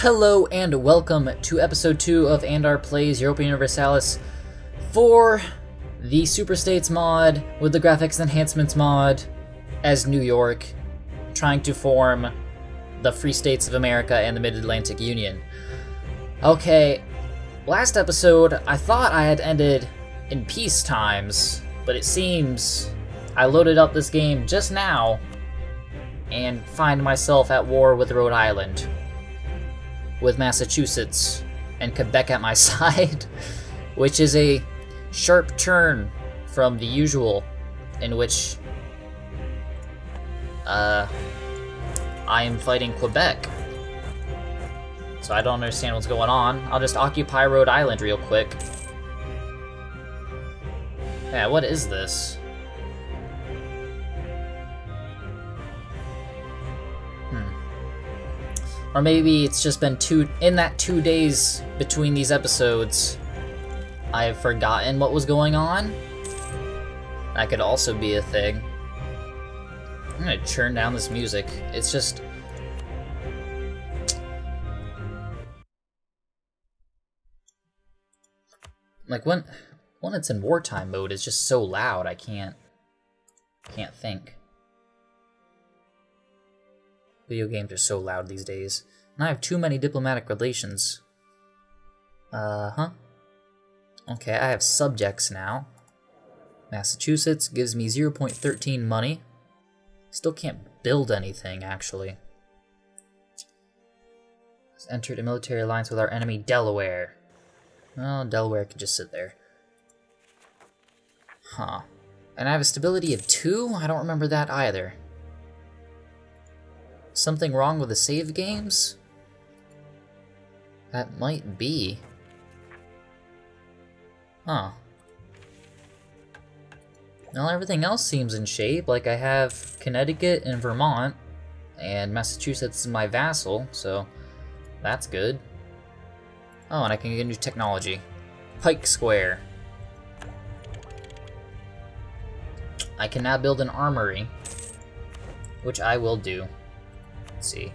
Hello and welcome to episode 2 of Andar plays Europa Universalis for the Superstates mod with the graphics enhancements mod as New York, trying to form the Free States of America and the Mid-Atlantic Union. Okay, last episode I thought I had ended in peace times, but it seems I loaded up this game just now and find myself at war with Rhode Island, with Massachusetts and Quebec at my side, which is a sharp turn from the usual, in which I am fighting Quebec. So I don't understand what's going on. I'll just occupy Rhode Island real quick. Yeah, what is this? Or maybe it's just been in that 2 days between these episodes, I've forgotten what was going on. That could also be a thing. I'm gonna turn down this music. It's just... like when it's in wartime mode, it's just so loud I can't think. Video games are so loud these days. And I have too many diplomatic relations. Okay, I have subjects now. Massachusetts gives me 0.13 money. Still can't build anything, actually. Has entered a military alliance with our enemy, Delaware. Well, Delaware could just sit there. Huh. And I have a stability of 2? I don't remember that either. Something wrong with the save games? That might be. Huh. Well, everything else seems in shape. Like, I have Connecticut and Vermont, and Massachusetts is my vassal, so that's good. Oh, and I can get new technology. Pike Square. I can now build an armory, which I will do. Let's see.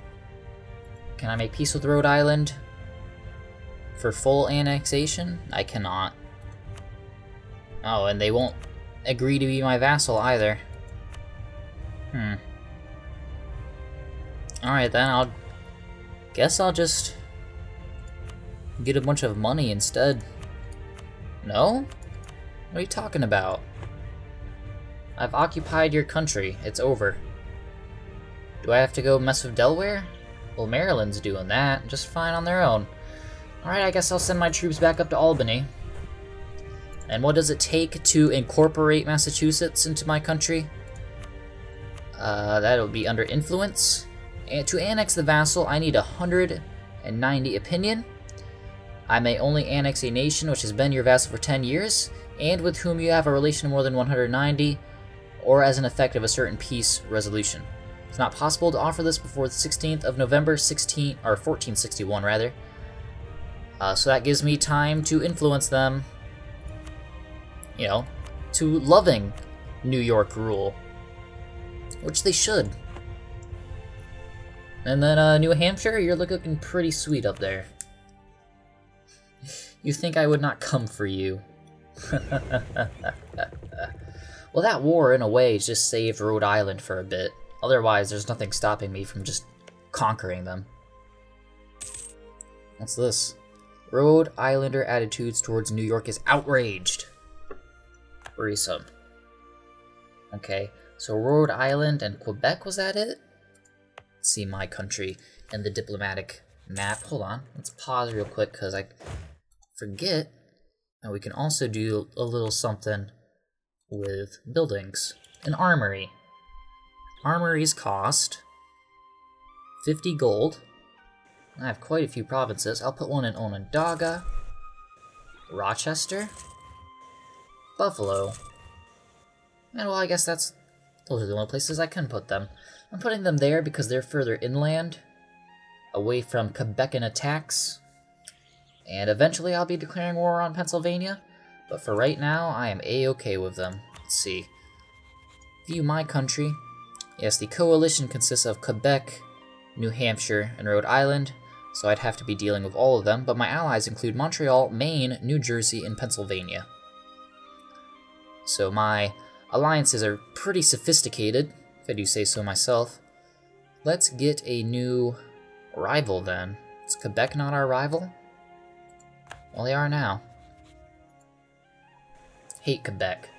Can I make peace with Rhode Island for full annexation? I cannot. Oh, and they won't agree to be my vassal either. Alright then, guess I'll just get a bunch of money instead. No? What are you talking about? I've occupied your country. It's over. Do I have to go mess with Delaware? Well, Maryland's doing that just fine on their own. Alright, I guess I'll send my troops back up to Albany. And what does it take to incorporate Massachusetts into my country? That'll be under influence. And to annex the vassal, I need 190 opinion. I may only annex a nation which has been your vassal for 10 years, and with whom you have a relation of more than 190, or as an effect of a certain peace resolution. It's not possible to offer this before the 16th of November, 1461 rather. So that gives me time to influence them, you know, to loving New York rule, which they should. And then New Hampshire, you're looking pretty sweet up there. You think I would not come for you? Well, that war, in a way, just saved Rhode Island for a bit. Otherwise, there's nothing stopping me from just conquering them. What's this? Rhode Islander attitudes towards New York is outraged. Worrisome. Okay, so Rhode Island and Quebec, was that it? Let's see my country and the diplomatic map. Hold on, let's pause real quick because I forget. And we can also do a little something with buildings. An armory. Armories cost 50 gold. I have quite a few provinces. I'll put one in Onondaga, Rochester, Buffalo, and well, I guess those are the only places I can put them. I'm putting them there because they're further inland, away from Quebecan attacks, and eventually I'll be declaring war on Pennsylvania, but for right now, I am a-okay with them. Let's see. View my country. Yes, the coalition consists of Quebec, New Hampshire, and Rhode Island. so I'd have to be dealing with all of them, but my allies include Montreal, Maine, New Jersey, and Pennsylvania. So my alliances are pretty sophisticated, if I do say so myself. Let's get a new rival then. Is Quebec not our rival? Well, they are now. Hate Quebec.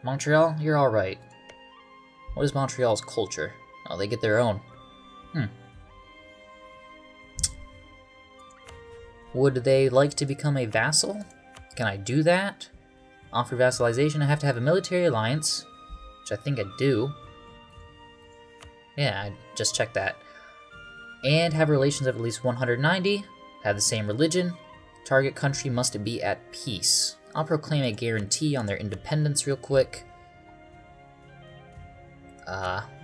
Montreal, you're alright. What is Montreal's culture? Oh, they get their own. Would they like to become a vassal? Can I do that? Offer vassalization, I have to have a military alliance, which I think I do. Yeah, I just checked that. And have relations of at least 190, have the same religion, target country must be at peace. I'll proclaim a guarantee on their independence real quick.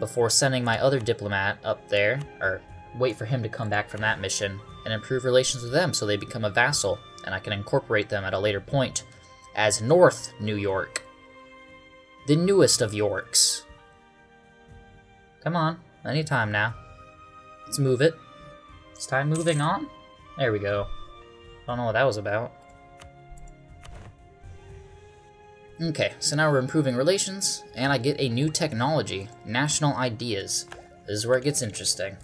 Before sending my other diplomat up there, or wait for him to come back from that mission, and improve relations with them so they become a vassal, and I can incorporate them at a later point as North New York. The newest of Yorks. Come on, anytime now. Let's move it. It's time moving on? There we go. Don't know what that was about. Okay, so now we're improving relations, and I get a new technology, national ideas. This is where it gets interesting.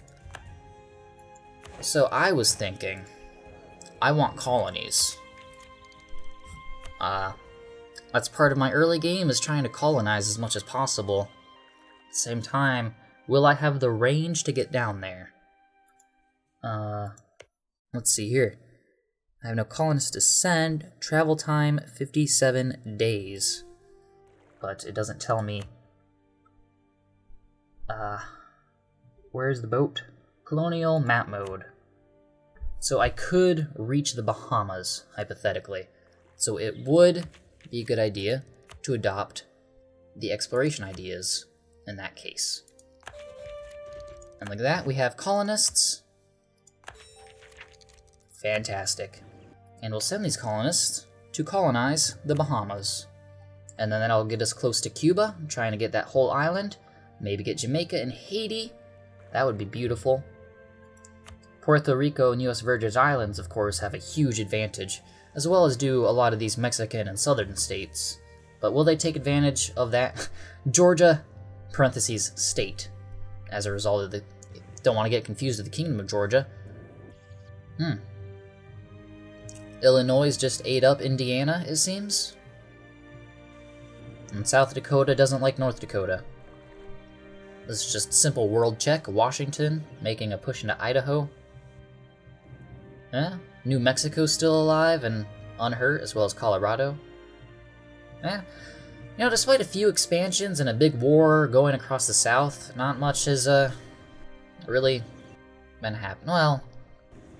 So I was thinking, I want colonies. That's part of my early game, is trying to colonize as much as possible. At the same time, will I have the range to get down there? Let's see here. I have no colonists to send. Travel time, 57 days. But it doesn't tell me... where's the boat? Colonial map mode. So I could reach the Bahamas, hypothetically. So it would be a good idea to adopt the exploration ideas in that case. And like that, we have colonists. Fantastic. And we'll send these colonists to colonize the Bahamas. And then that'll get us close to Cuba, trying to get that whole island. Maybe get Jamaica and Haiti. That would be beautiful. Puerto Rico and US Virgin Islands, of course, have a huge advantage, as well as do a lot of these Mexican and southern states. But will they take advantage of that? Georgia, parentheses, state, as a result of the... Don't want to get confused with the Kingdom of Georgia. Illinois just ate up Indiana, it seems. And South Dakota doesn't like North Dakota. This is just simple world check. Washington making a push into Idaho. New Mexico's still alive and unhurt, as well as Colorado. You know, despite a few expansions and a big war going across the South, not much has really been happening. Well,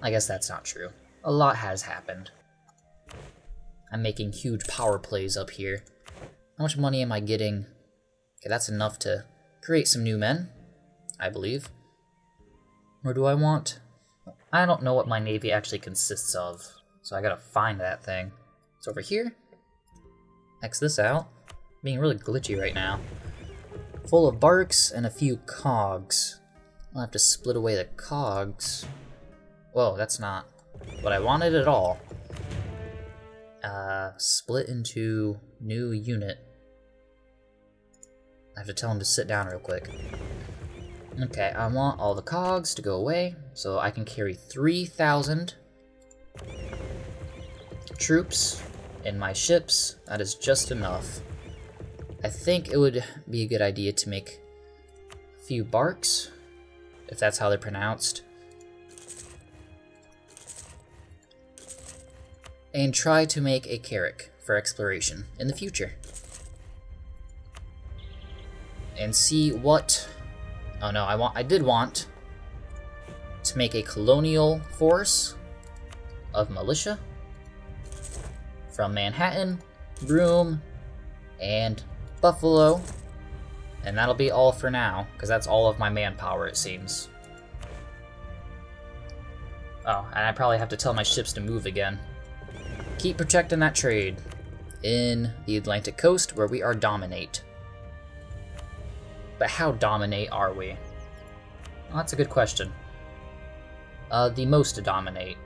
I guess that's not true. A lot has happened. I'm making huge power plays up here. How much money am I getting? Okay, that's enough to create some new men, I believe. Or do I want... I don't know what my navy actually consists of, so I gotta find that thing. It's over here. X this out. Being really glitchy right now. Full of barks and a few cogs. I'll have to split away the cogs. Whoa, that's not what I wanted at all. Split into new unit. I have to tell him to sit down real quick. Okay, I want all the cogs to go away, so I can carry 3,000 troops in my ships. That is just enough. I think it would be a good idea to make a few barks, if that's how they're pronounced. And try to make a carrack for exploration in the future. And see what... Oh no, I did want to make a colonial force of militia from Manhattan, Broome, and Buffalo. And that'll be all for now, because that's all of my manpower, it seems. Oh, and I probably have to tell my ships to move again. Keep protecting that trade in the Atlantic coast, where we are dominate. But how dominate are we? Well, that's a good question. the most to dominate.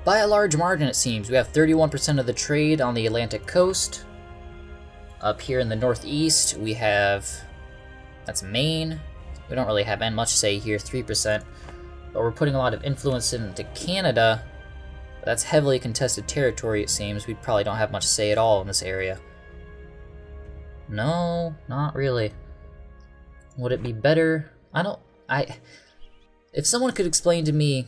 By a large margin, it seems. We have 31% of the trade on the Atlantic coast. Up here in the northeast, we have... that's Maine. We don't really have much say here, 3%. But we're putting a lot of influence into Canada. That's heavily contested territory, it seems. We probably don't have much say at all in this area. No, not really. Would it be better? If someone could explain to me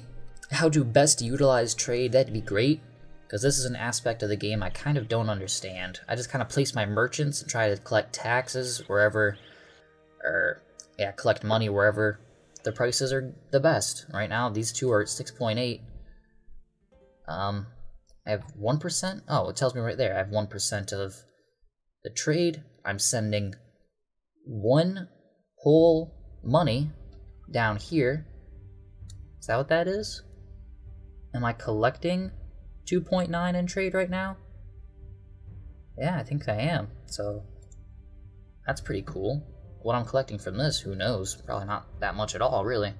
how to best utilize trade, that'd be great. Because this is an aspect of the game I kind of don't understand. I just kind of place my merchants and try to collect taxes wherever, or yeah, collect money wherever the prices are the best. Right now, these two are at 6.8. I have 1%? Oh, it tells me right there. I have 1% of the trade. I'm sending one whole money down here. Is that what that is? Am I collecting 2.9 in trade right now? Yeah, I think I am. So that's pretty cool. What I'm collecting from this, who knows? Probably not that much at all, really.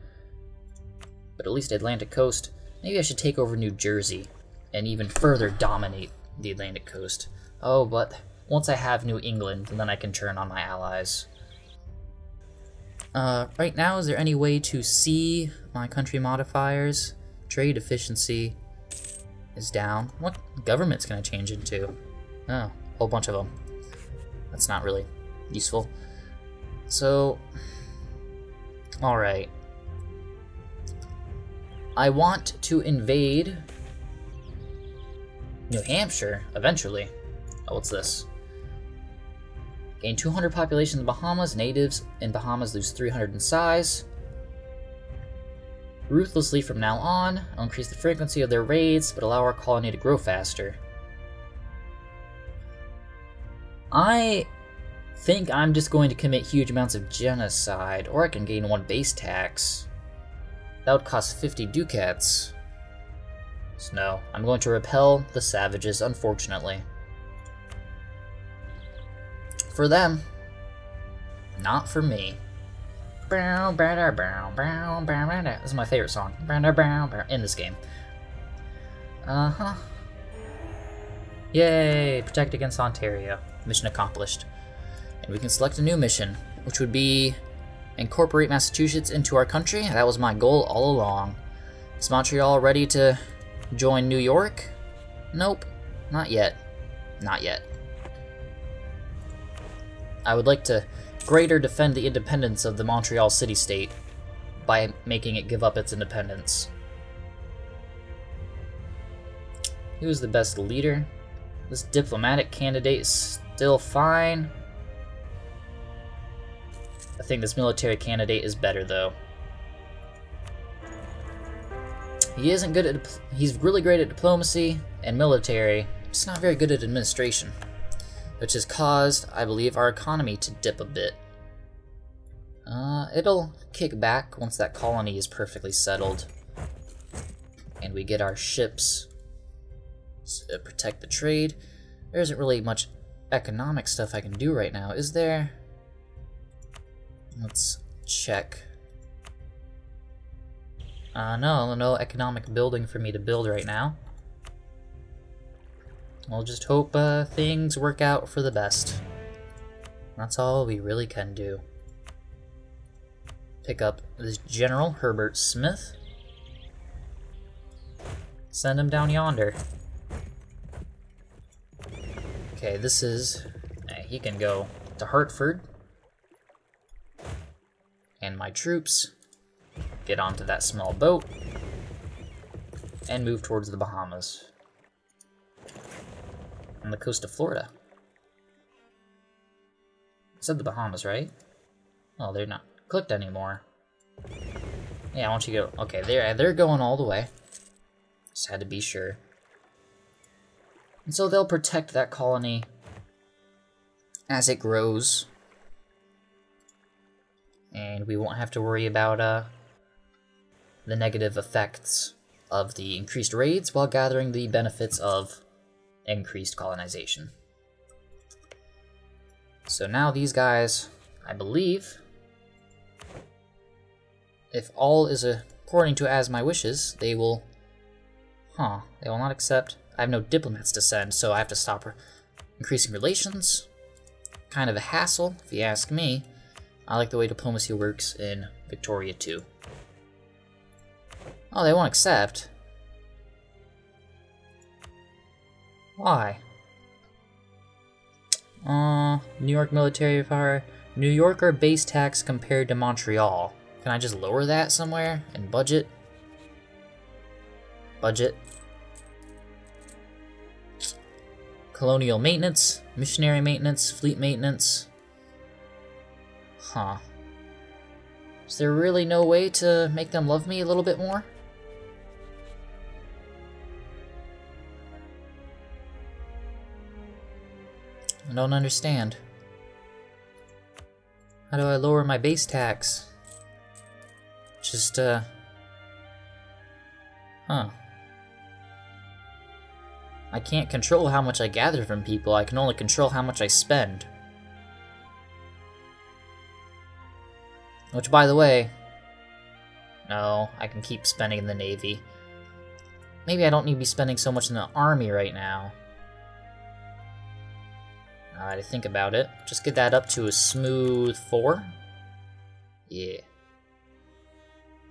But at least Atlantic coast. Maybe I should take over New Jersey and even further dominate the Atlantic coast. Oh, but once I have New England, then I can turn on my allies. Right now, is there any way to see my country modifiers? Trade efficiency is down. What government's gonna change into? Oh, a whole bunch of them. That's not really useful. So, alright. I want to invade New Hampshire, eventually. Oh, what's this? Gain 200 population in the Bahamas. Natives in Bahamas lose 300 in size. Ruthlessly from now on. I'll increase the frequency of their raids, but allow our colony to grow faster. I think I'm just going to commit huge amounts of genocide, or I can gain 1 base tax. That would cost 50 ducats. So no, I'm going to repel the savages, unfortunately. For them, not for me. This is my favorite song in this game. Yay! Protect against Ontario. Mission accomplished. And we can select a new mission, which would be incorporate Massachusetts into our country. That was my goal all along. Is Montreal ready to join New York? Nope. Not yet. Not yet. I would like to greater defend the independence of the Montreal city-state by making it give up its independence. Who's the best leader? This diplomatic candidate is still fine. I think this military candidate is better, though. He isn't good at... he's really great at diplomacy and military, just not very good at administration, which has caused, I believe, our economy to dip a bit. It'll kick back once that colony is perfectly settled, and we get our ships to protect the trade. There isn't really much economic stuff I can do right now, is there? Let's check. No economic building for me to build right now. We'll just hope things work out for the best. That's all we really can do. Pick up this General Herbert Smith. Send him down yonder. Okay, this is... he can go to Hartford. And my troops get onto that small boat and move towards the Bahamas. On the coast of Florida. I said the Bahamas, right? Oh, they're not clicked anymore. Yeah, I want you to go. Okay, they're going all the way. Just had to be sure. And so they'll protect that colony as it grows. And we won't have to worry about the negative effects of the increased raids while gathering the benefits of increased colonization. So now these guys, I believe, if all is according to as my wishes, they will... Huh, they will not accept... I have no diplomats to send, so I have to stop increasing relations. Kind of a hassle, if you ask me. I like the way diplomacy works in Victoria too. Oh, they won't accept. Why? New York military power. New Yorker base tax compared to Montreal. Can I just lower that somewhere and budget? Budget. Colonial maintenance, missionary maintenance, fleet maintenance. Huh. Is there really no way to make them love me a little bit more? I don't understand. How do I lower my base tax? Just, Huh. I can't control how much I gather from people, I can only control how much I spend. Which, by the way... No, I can keep spending in the Navy. Maybe I don't need to be spending so much in the Army right now. Now that I think about it, just get that up to a smooth 4. Yeah.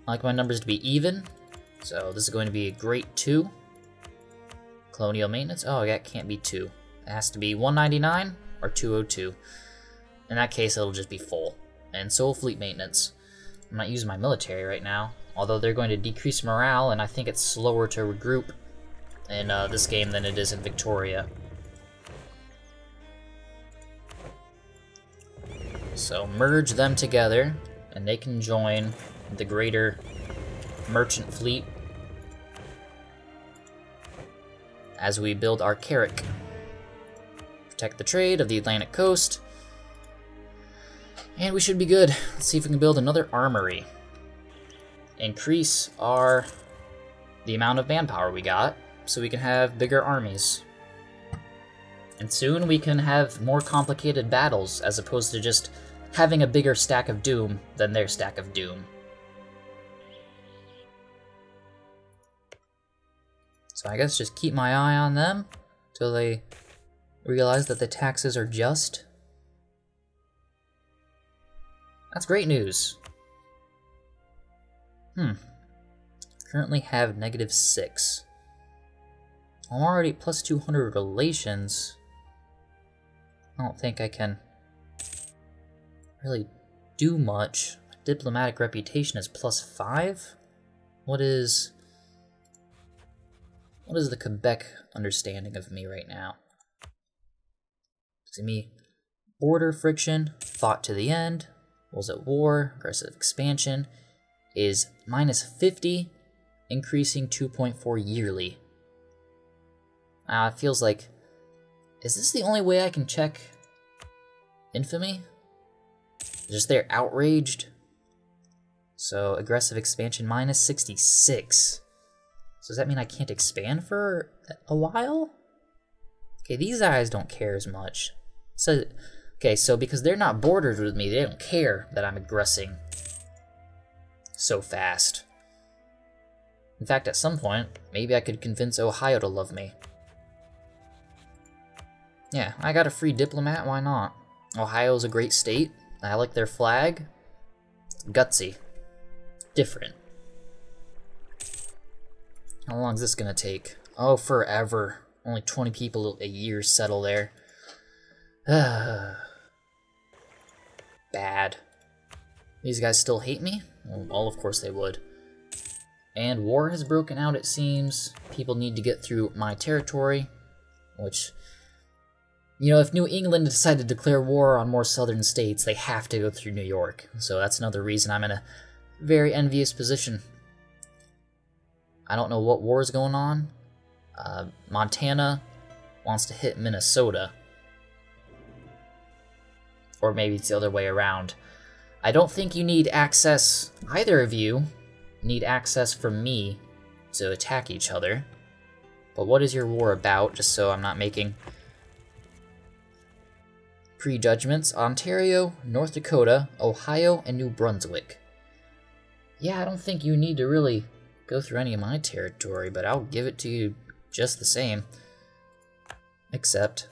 I like my numbers to be even, so this is going to be a great 2. Colonial maintenance, oh, that can't be 2. It has to be 199 or 202. In that case, it'll just be full. And so will fleet maintenance. I'm not using my military right now, although they're going to decrease morale, and I think it's slower to regroup in this game than it is in Victoria. So merge them together, and they can join the greater merchant fleet as we build our Carrack. Protect the trade of the Atlantic coast. And we should be good. Let's see if we can build another armory. Increase the amount of manpower we got, so we can have bigger armies. And soon we can have more complicated battles, as opposed to just having a bigger stack of doom than their stack of doom. So I guess just keep my eye on them till they realize that the taxes are just. That's great news. Currently have -6. I'm already at plus 200 relations. I don't think I can really do much. Diplomatic reputation is plus 5? What is the Quebec understanding of me right now? See me, border friction, fought to the end, was at war, aggressive expansion, is -50, increasing 2.4 yearly. It feels like, is this the only way I can check infamy? Just they're outraged. So aggressive expansion -66. So does that mean I can't expand for a while? Okay, these guys don't care as much. So, okay, so because they're not bordered with me, they don't care that I'm aggressing so fast. In fact, at some point, maybe I could convince Ohio to love me. Yeah, I got a free diplomat, why not? Ohio's a great state. I like their flag. It's gutsy. Different. How long is this gonna take? Oh, forever. Only 20 people a year settle there. Bad. These guys still hate me? Well, of course they would. And war has broken out, it seems. People need to get through my territory, which, you know, if New England decided to declare war on more southern states, they have to go through New York. So that's another reason I'm in a very envious position. I don't know what war is going on. Montana wants to hit Minnesota. Or maybe it's the other way around. I don't think you need access, either of you need access from me to attack each other. But what is your war about, just so I'm not making prejudgments? Ontario, North Dakota, Ohio, and New Brunswick. yeah, I don't think you need to really go through any of my territory, but I'll give it to you just the same. Except.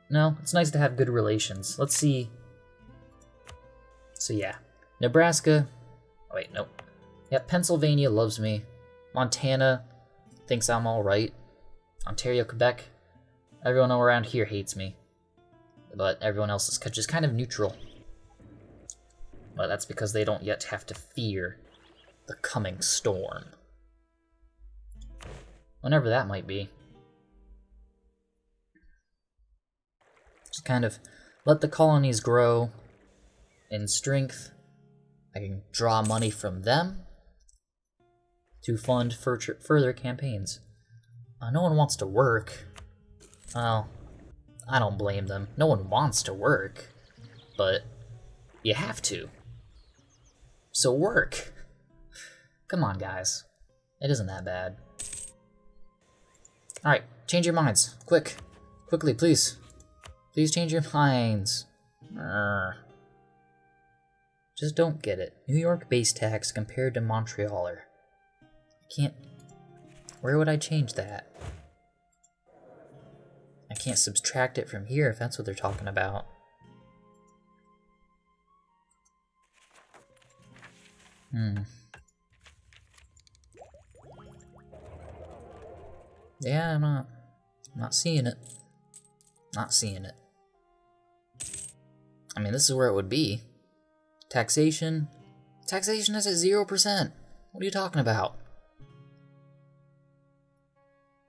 No, it's nice to have good relations. Let's see. So yeah, Nebraska. Oh, wait, nope. Yeah, Pennsylvania loves me. Montana thinks I'm alright. Ontario, Quebec. Everyone around here hates me. But everyone else is just kind of neutral. But that's because they don't yet have to fear the coming storm. Whenever that might be. Just kind of let the colonies grow in strength. I can draw money from them to fund further campaigns. No one wants to work. Well, I don't blame them. No one wants to work, but you have to. So work. Come on, guys. It isn't that bad. Alright, change your minds. Quick. Quickly, please. Please change your minds. Just don't get it. New York base tax compared to Montrealer. I can't... Where would I change that? I can't subtract it from here if that's what they're talking about. Yeah, I'm not seeing it. Not seeing it. I mean, this is where it would be. Taxation. Taxation is at 0%. What are you talking about?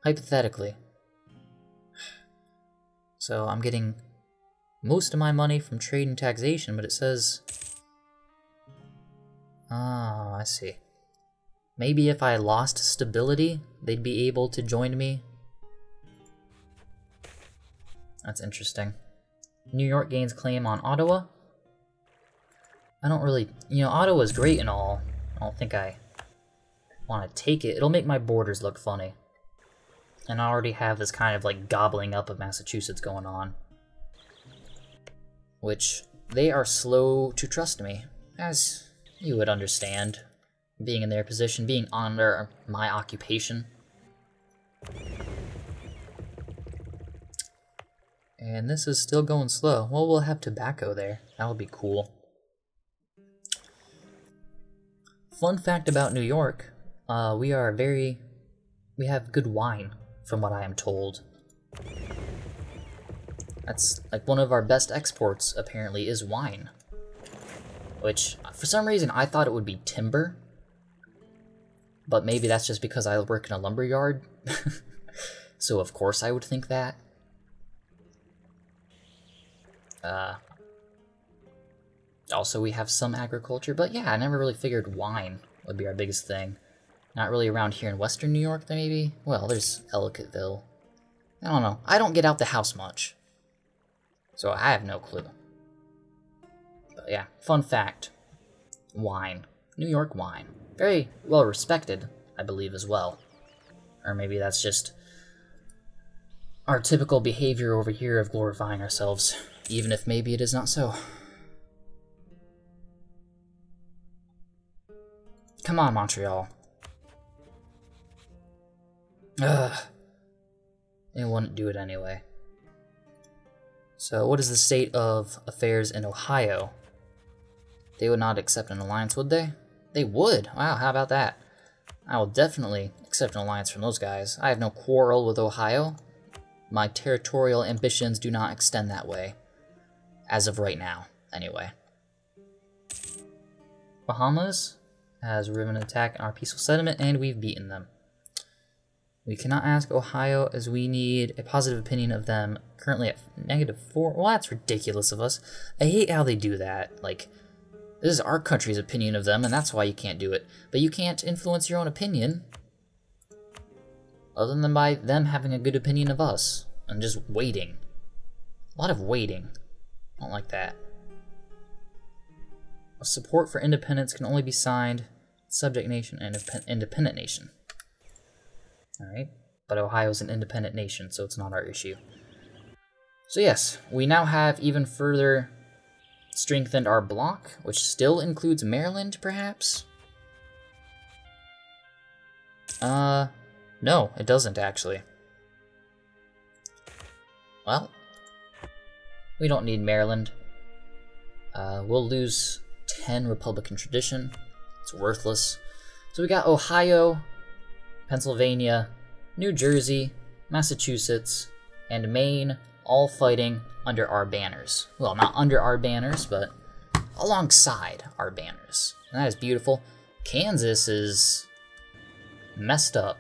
Hypothetically. So I'm getting most of my money from trade and taxation, but it says... Oh, I see. Maybe if I lost stability, they'd be able to join me. That's interesting. New York gains claim on Ottawa. I don't really... You know, Ottawa's great and all. I don't think I want to take it. It'll make my borders look funny. And I already have this kind of like gobbling up of Massachusetts going on. Which, they are slow to trust me, as you would understand. Being in their position, being under my occupation. And this is still going slow. Well, we'll have tobacco there. That'll be cool. Fun fact about New York, we have good wine, from what I am told. That's like one of our best exports, apparently, is wine. Which, for some reason, I thought it would be timber. But maybe that's just because I work in a lumber yard. So of course I would think that. Also, we have some agriculture, but yeah, I never really figured wine would be our biggest thing. Not really around here in Western New York, maybe? Well, there's Ellicottville. I don't know. I don't get out the house much. So I have no clue. But yeah, fun fact. Wine. New York wine. Very well respected, I believe, as well. Or maybe that's just our typical behavior over here of glorifying ourselves, even if maybe it is not so. Come on, Montreal. Ugh. They wouldn't do it anyway. So, what is the state of affairs in Ohio? They would not accept an alliance, would they? They would! Wow, how about that? I will definitely accept an alliance from those guys. I have no quarrel with Ohio. My territorial ambitions do not extend that way. As of right now, anyway. Bahamas has driven an attack on our peaceful settlement, and we've beaten them. We cannot ask Ohio, as we need a positive opinion of them, currently at -4. Well, that's ridiculous of us. I hate how they do that. Like, this is our country's opinion of them, and that's why you can't do it. But you can't influence your own opinion, other than by them having a good opinion of us, and just waiting. A lot of waiting. I don't like that. Support for independence can only be signed subject nation and independent nation. Alright, but Ohio's an independent nation, so it's not our issue. So yes, we now have even further strengthened our bloc, which still includes Maryland, perhaps? No, it doesn't, actually. Well, we don't need Maryland. We'll lose 10 Republican tradition. It's worthless. So we got Ohio, Pennsylvania, New Jersey, Massachusetts, and Maine all fighting under our banners. Well, not under our banners, but alongside our banners. And that is beautiful. Kansas is messed up.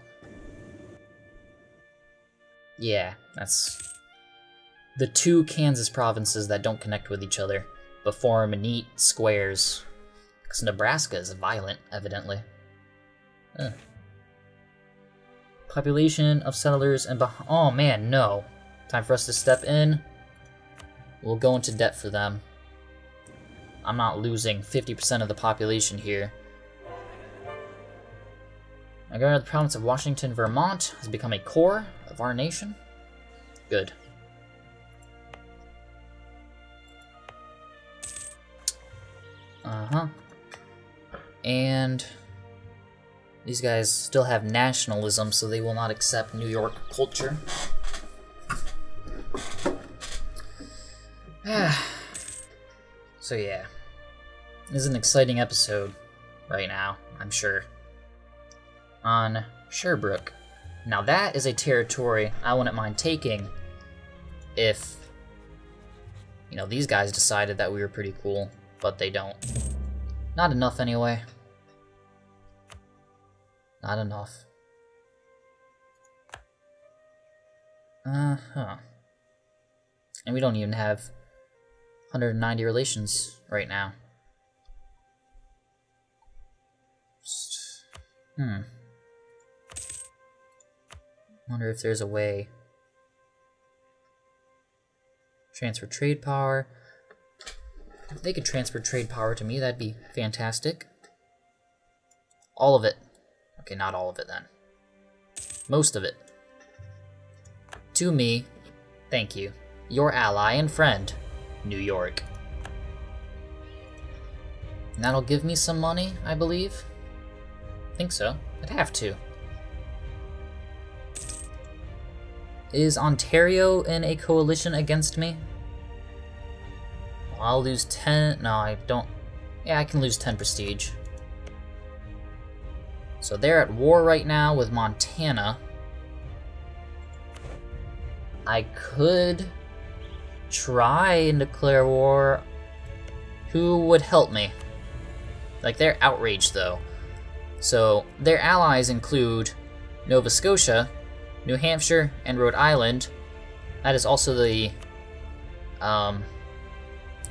Yeah, that's the two Kansas provinces that don't connect with each other, but form neat squares. Because Nebraska is violent, evidently. Population of settlers and oh man, no. Time for us to step in. We'll go into debt for them. I'm not losing 50% of the population here. My government of the province of Washington, Vermont has become a core of our nation. Good. And these guys still have nationalism, so they will not accept New York culture. So yeah, this is an exciting episode right now, I'm sure. On Sherbrooke. Now that is a territory I wouldn't mind taking if, you know, these guys decided that we were pretty cool, but they don't. Not enough anyway. Not enough. And we don't even have 190 relations right now. Wonder if there's a way. Transfer trade power. If they could transfer trade power to me, that'd be fantastic. All of it. Okay, not all of it then. Most of it. To me, thank you. Your ally and friend, New York. And that'll give me some money, I believe. I think so. I'd have to. Is Ontario in a coalition against me? Well, I'll lose 10. No, I don't. Yeah, I can lose 10 prestige. So they're at war right now with Montana. I could try and declare war. Who would help me? Like, they're outraged, though. So their allies include Nova Scotia, New Hampshire, and Rhode Island. That is also the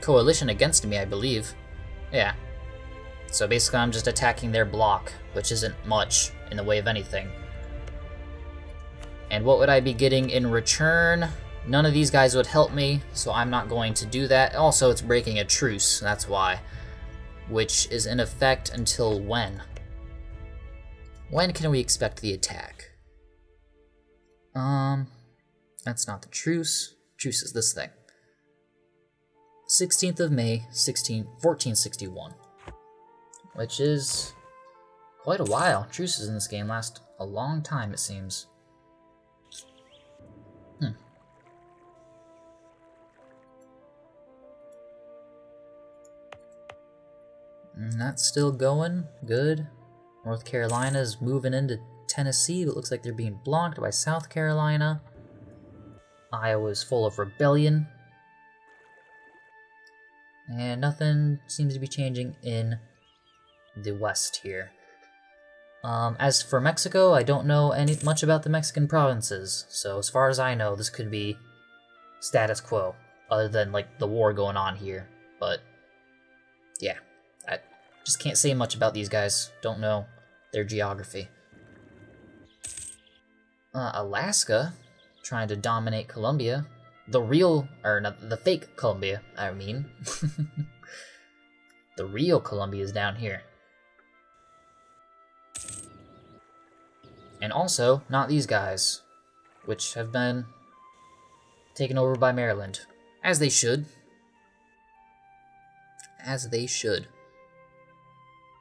coalition against me, I believe. Yeah. So basically I'm just attacking their bloc, which isn't much in the way of anything. And what would I be getting in return? None of these guys would help me, so I'm not going to do that. Also, it's breaking a truce, that's why. Which is in effect until when? When can we expect the attack? That's not the truce. Truce is this thing. 16th of May, 1461. Which is quite a while. Truces in this game last a long time, it seems. And that's still going. Good. North Carolina's moving into Tennessee, but it looks like they're being blocked by South Carolina. Iowa's full of rebellion. And nothing seems to be changing in the west here. As for Mexico, I don't know much about the Mexican provinces, so as far as I know, this could be status quo, other than like the war going on here. But yeah, I just can't say much about these guys. Don't know their geography. Alaska, trying to dominate Colombia. The real, or not, the fake Colombia, I mean. The real Colombia is down here. And also, not these guys, which have been taken over by Maryland. As they should. as they should.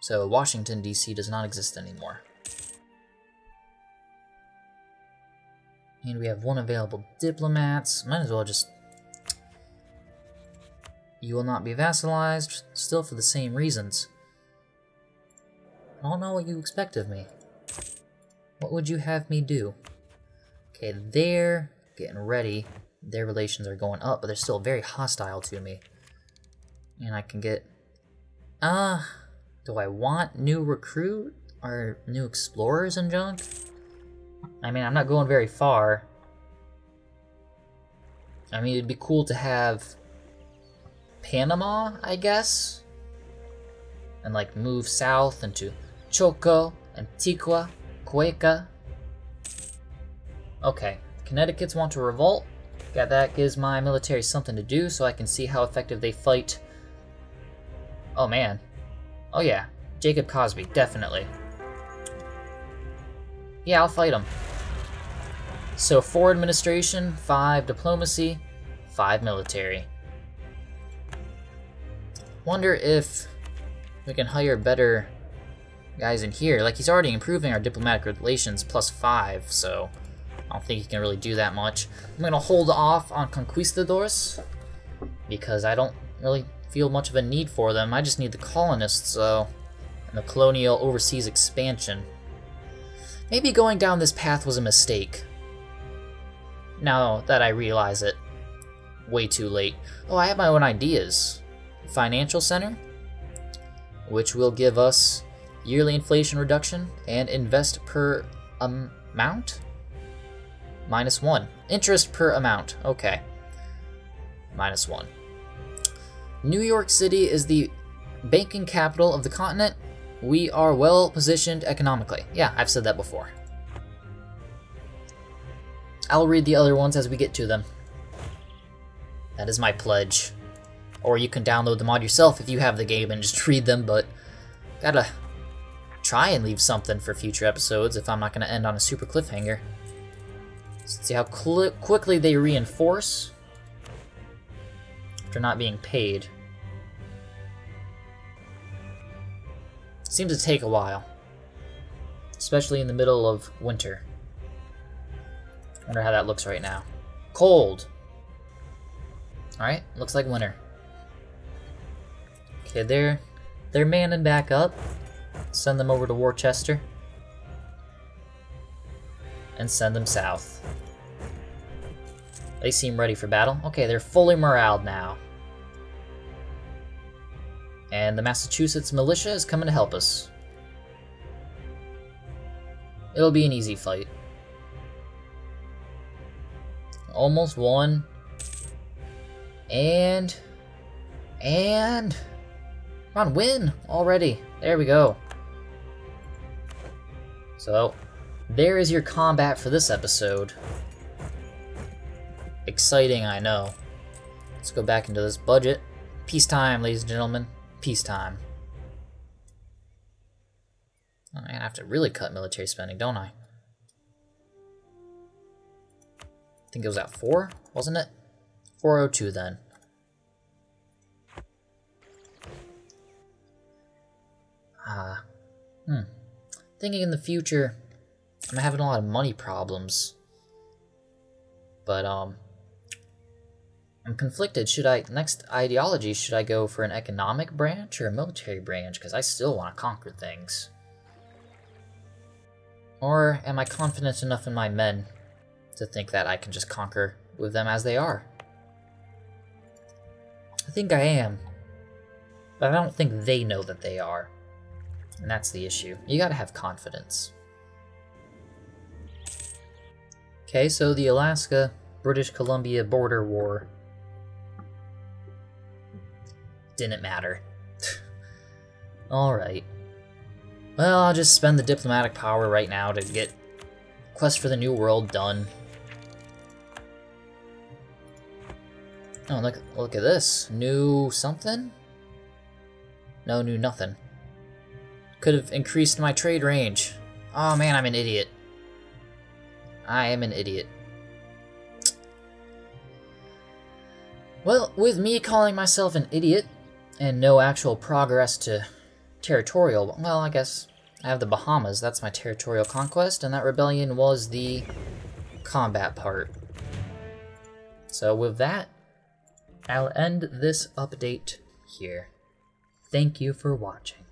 So Washington, D.C. does not exist anymore. And we have 1 available diplomats. Might as well just... You will not be vassalized, still for the same reasons. I don't know what you expect of me. What would you have me do? Okay, they're getting ready. Their relations are going up, but they're still very hostile to me. And I can get... do I want new recruit? Or new explorers and junk? I mean, I'm not going very far. I mean, it'd be cool to have Panama, I guess? And like move south into Choco, Antigua, Cueca. Okay, Connecticut's want to revolt. That gives my military something to do so I can see how effective they fight. Oh man. Oh yeah, Jacob Cosby, definitely. Yeah, I'll fight him. So 4 administration, 5 diplomacy, 5 military. Wonder if we can hire better guys in here. Like, he's already improving our diplomatic relations +5, so I don't think he can really do that much. I'm gonna hold off on conquistadors because I don't really feel much of a need for them. I just need the colonists, so, and the colonial overseas expansion. Maybe going down this path was a mistake. Now that I realize it, way too late. Oh, I have my own ideas. Financial center, which will give us yearly inflation reduction and invest per amount? -1. Interest per amount. Okay. -1. New York City is the banking capital of the continent. We are well positioned economically. Yeah, I've said that before. I'll read the other ones as we get to them. That is my pledge. Or you can download the mod yourself if you have the game and just read them, but gotta try and leave something for future episodes if I'm not gonna end on a super cliffhanger. Let's see how quickly they reinforce after not being paid. Seems to take a while, especially in the middle of winter. Wonder how that looks right now. Cold. Alright, looks like winter. Okay, they're manning back up. Send them over to Worcester. And send them south. They seem ready for battle. Okay, they're fully moraled now. And the Massachusetts militia is coming to help us. It'll be an easy fight. Almost won. And come on, win already. There we go. So, there is your combat for this episode. Exciting, I know. Let's go back into this budget. Peacetime, ladies and gentlemen. Peacetime. Oh, man, I have to really cut military spending, don't I? I think it was at 4, wasn't it? 402 then. Thinking in the future, I'm having a lot of money problems. But, I'm conflicted. Next ideology, should I go for an economic branch or a military branch? Because I still want to conquer things. Or am I confident enough in my men to think that I can just conquer with them as they are? I think I am. But I don't think they know that they are. And that's the issue. You gotta have confidence. Okay, so the Alaska-British Columbia border war didn't matter. Alright. Well, I'll just spend the diplomatic power right now to get Quest for the New World done. Oh, look at this. New something? No, new nothing. Could have increased my trade range. Oh man, I'm an idiot. I am an idiot. Well, with me calling myself an idiot, and no actual progress to territorial. Well, I guess I have the Bahamas, that's my territorial conquest, and that rebellion was the combat part. So with that, I'll end this update here. Thank you for watching.